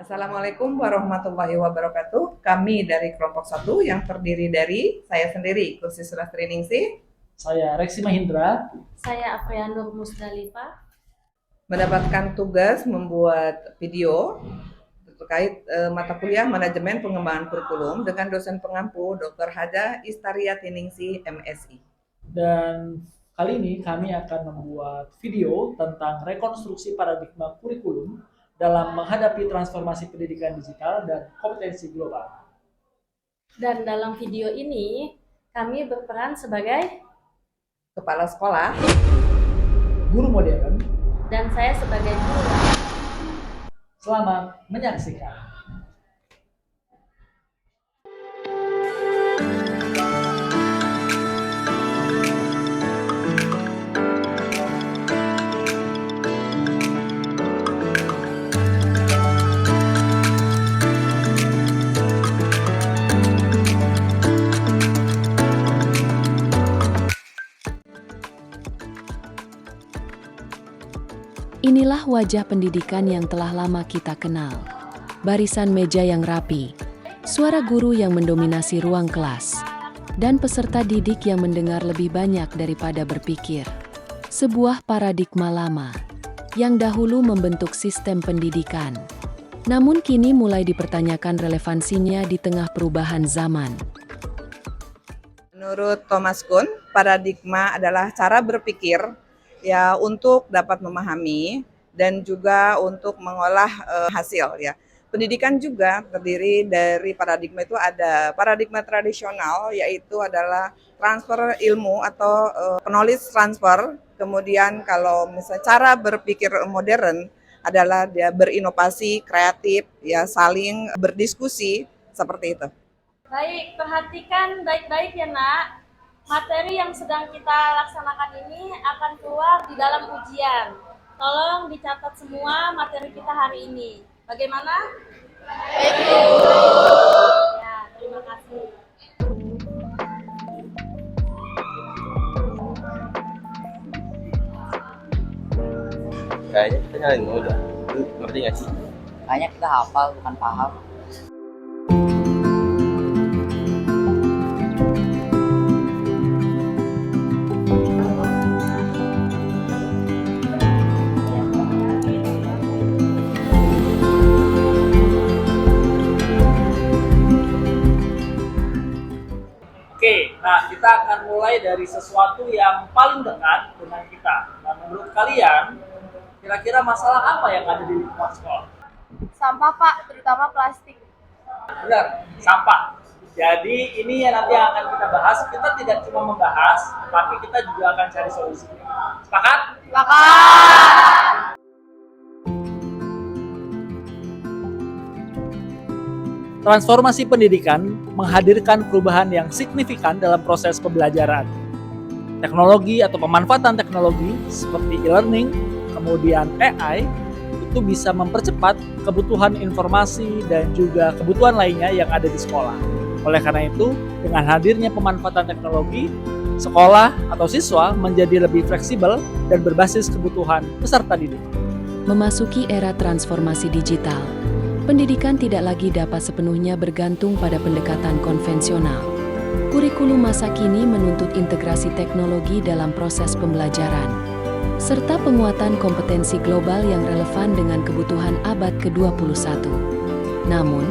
Assalamualaikum warahmatullahi wabarakatuh. Kami dari kelompok 1 yang terdiri dari saya sendiri, Kursi Sulastri Ningsih, Saya Reksi Mahindra. Saya Afrianur Musdalifah. mendapatkan tugas membuat video terkait mata kuliah Manajemen Pengembangan Kurikulum dengan dosen pengampu Dr. Haja Istariati Ningsih, MSI. Dan kali ini kami akan membuat video tentang rekonstruksi paradigma kurikulum dalam menghadapi transformasi pendidikan digital dan kompetensi global. Dan dalam video ini, kami berperan sebagai Kepala sekolah, Guru modern, dan saya sebagai guru. selamat menyaksikan. Inilah wajah pendidikan yang telah lama kita kenal. Barisan meja yang rapi, suara guru yang mendominasi ruang kelas, dan peserta didik yang mendengar lebih banyak daripada berpikir. Sebuah paradigma lama yang dahulu membentuk sistem pendidikan, namun kini mulai dipertanyakan relevansinya di tengah perubahan zaman. menurut Thomas Kuhn, paradigma adalah cara berpikir ya untuk dapat memahami dan juga untuk mengolah hasil ya. Pendidikan juga terdiri dari paradigma, itu ada paradigma tradisional, yaitu adalah transfer ilmu atau knowledge transfer. Kemudian kalau misalnya cara berpikir modern adalah dia berinovasi, kreatif, ya saling berdiskusi seperti itu. Baik, perhatikan baik-baik ya nak. Materi yang sedang kita laksanakan ini akan keluar di dalam ujian. Tolong dicatat semua materi kita hari ini. Bagaimana? Ya, terima kasih. Kayaknya kita nyalain udah. Lu ngerti nggak sih? Kayaknya kita hafal bukan paham. Oke, nah kita akan mulai dari sesuatu yang paling dekat dengan kita. Nah, menurut kalian, kira-kira masalah apa yang ada di lingkungan sekolah? Sampah Pak, terutama plastik. Benar, sampah. Jadi ini yang nanti akan kita bahas. Kita tidak cuma membahas, tapi kita juga akan cari solusi. Sepakat? Transformasi pendidikan menghadirkan perubahan yang signifikan dalam proses pembelajaran. Teknologi atau pemanfaatan teknologi seperti e-learning, kemudian AI, itu bisa mempercepat kebutuhan informasi dan juga kebutuhan lainnya yang ada di sekolah. Oleh karena itu, dengan hadirnya pemanfaatan teknologi, sekolah atau siswa menjadi lebih fleksibel dan berbasis kebutuhan peserta didik. Memasuki era transformasi digital, pendidikan tidak lagi dapat sepenuhnya bergantung pada pendekatan konvensional. Kurikulum masa kini menuntut integrasi teknologi dalam proses pembelajaran, serta penguatan kompetensi global yang relevan dengan kebutuhan abad ke-21. Namun,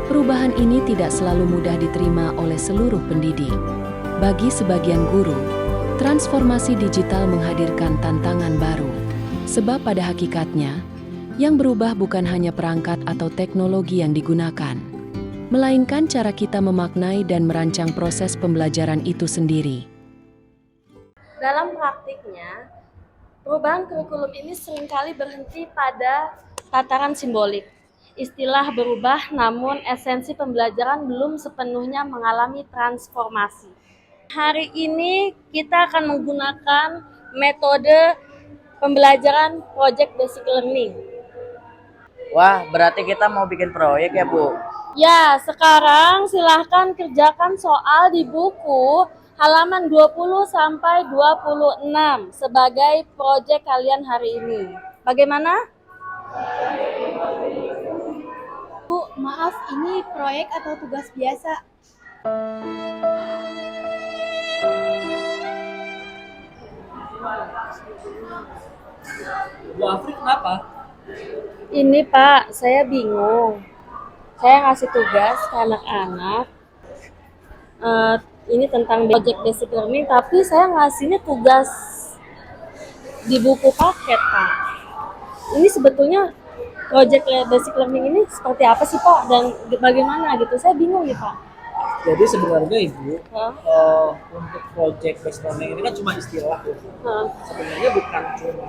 perubahan ini tidak selalu mudah diterima oleh seluruh pendidik. Bagi sebagian guru, transformasi digital menghadirkan tantangan baru, sebab pada hakikatnya, yang berubah bukan hanya perangkat atau teknologi yang digunakan, melainkan cara kita memaknai dan merancang proses pembelajaran itu sendiri. Dalam praktiknya, perubahan kurikulum ini seringkali berhenti pada tataran simbolik. Istilah berubah, namun esensi pembelajaran belum sepenuhnya mengalami transformasi. Hari ini kita akan menggunakan metode pembelajaran Project Basic Learning. Wah, berarti kita mau bikin proyek ya, Bu? Ya, sekarang silahkan kerjakan soal di buku halaman 20 sampai 26 sebagai proyek kalian hari ini. Bagaimana? Maaf, ini proyek atau tugas biasa? Bu Afri kenapa? Ini Pak, saya bingung. Saya ngasih tugas ke anak-anak. Ini tentang project basic learning, tapi saya ngasihnya tugas di buku paket Pak. Ini sebetulnya project basic learning ini seperti apa sih Pak, dan bagaimana gitu? Saya bingung nih Pak. Jadi sebenarnya Ibu, Hah? untuk project based learning ini kan cuma istilah ya. Hah? Sebenarnya bukan cuma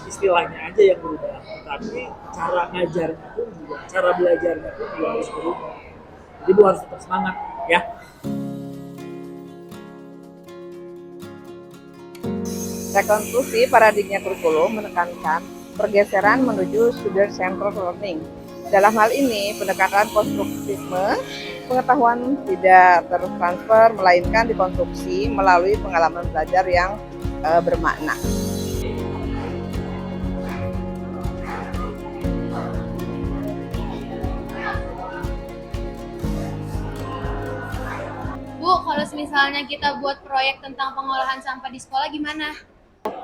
istilahnya aja yang berubah, tapi cara ngajarnya pun juga, cara belajarnya pun juga harus berubah. Jadi Bu harus tetap semangat ya. Rekonstruksi paradigma kurikulum menekankan pergeseran menuju student-centered learning. Dalam hal ini, pendekatan konstruktivisme, pengetahuan tidak tertransfer, melainkan dikonstruksi melalui pengalaman belajar yang bermakna. Bu, kalau misalnya kita buat proyek tentang pengolahan sampah di sekolah gimana?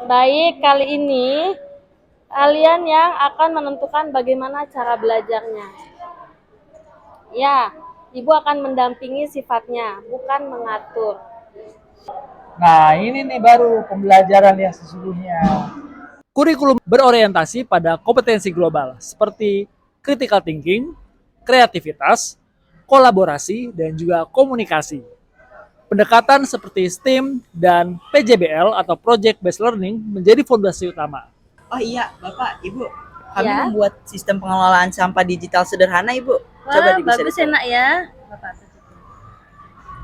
Baik, kali ini kalian yang akan menentukan bagaimana cara belajarnya. Ya, Ibu akan mendampingi sifatnya, bukan mengatur. Nah, ini nih baru pembelajaran yang sesungguhnya. Kurikulum berorientasi pada kompetensi global seperti critical thinking, kreativitas, kolaborasi, dan juga komunikasi. Pendekatan seperti STEAM dan PJBL atau Project Based Learning menjadi fondasi utama. Oh iya, Bapak, Ibu. Kami Ya. membuat sistem pengelolaan sampah digital sederhana, Ibu. Wah, bisa bagus dicoba. ya nak ya. Bapak tunjukin.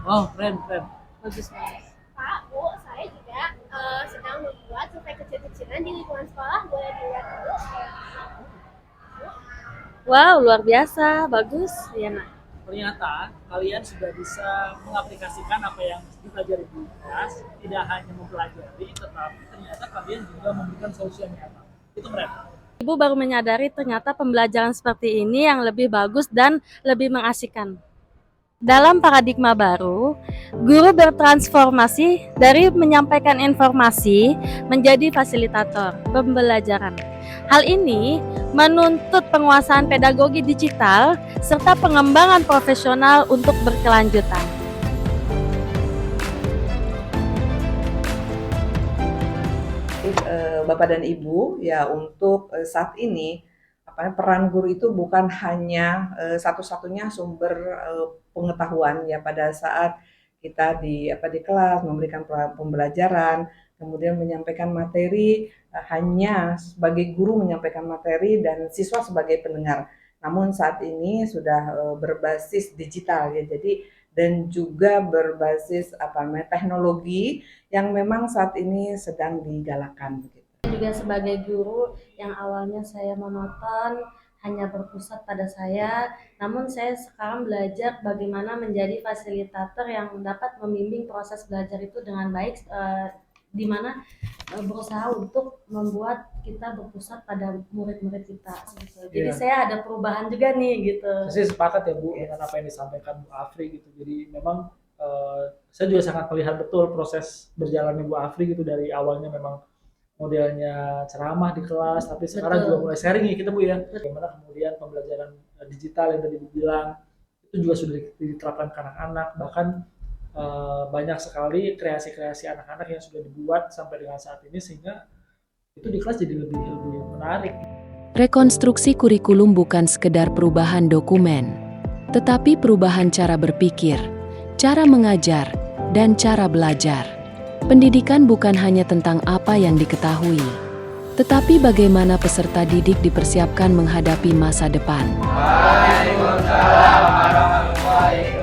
Oh, keren. Bagus banget. Pak, Bu, saya juga sedang membuat survei kecil-kecilan di lingkungan sekolah. Boleh dilihat dulu? Wow, luar biasa, bagus ya nak. Ternyata kalian sudah bisa mengaplikasikan apa yang dipelajari di kelas, tidak hanya mempelajari, tetapi ternyata kalian juga memberikan solusi yang nyata. Itu keren. Ibu baru menyadari ternyata pembelajaran seperti ini yang lebih bagus dan lebih mengasihkan. Dalam paradigma baru, guru bertransformasi dari menyampaikan informasi menjadi fasilitator pembelajaran. Hal ini menuntut penguasaan pedagogi digital serta pengembangan profesional untuk berkelanjutan. Bapak dan Ibu, ya untuk saat ini peran guru itu bukan hanya satu-satunya sumber pengetahuan ya pada saat kita di kelas memberikan pembelajaran, kemudian menyampaikan materi, hanya sebagai guru menyampaikan materi dan siswa sebagai pendengar. Namun saat ini sudah berbasis digital ya, jadi dan juga berbasis teknologi yang memang saat ini sedang digalakan begitu. Juga sebagai guru yang awalnya saya monoton, hanya berpusat pada saya, namun saya sekarang belajar bagaimana menjadi fasilitator yang dapat membimbing proses belajar itu dengan baik, di mana berusaha untuk membuat kita berpusat pada murid-murid kita. Gitu. Jadi saya ada perubahan juga nih gitu. Saya sepakat ya Bu dengan apa yang disampaikan Bu Afri gitu. Jadi memang saya juga sangat melihat betul proses berjalannya Bu Afri gitu, dari awalnya memang modelnya ceramah di kelas, tapi sekarang Betul. juga mulai sharing ya kita Bu ya. Bagaimana kemudian pembelajaran digital yang tadi Bu bilang itu juga sudah diterapkan ke anak-anak, bahkan banyak sekali kreasi-kreasi anak-anak yang sudah dibuat sampai dengan saat ini, sehingga itu di kelas jadi lebih menarik. Rekonstruksi kurikulum bukan sekedar perubahan dokumen, tetapi perubahan cara berpikir, cara mengajar, dan cara belajar. Pendidikan bukan hanya tentang apa yang diketahui, tetapi bagaimana peserta didik dipersiapkan menghadapi masa depan. Waalaikumsalam warahmatullahi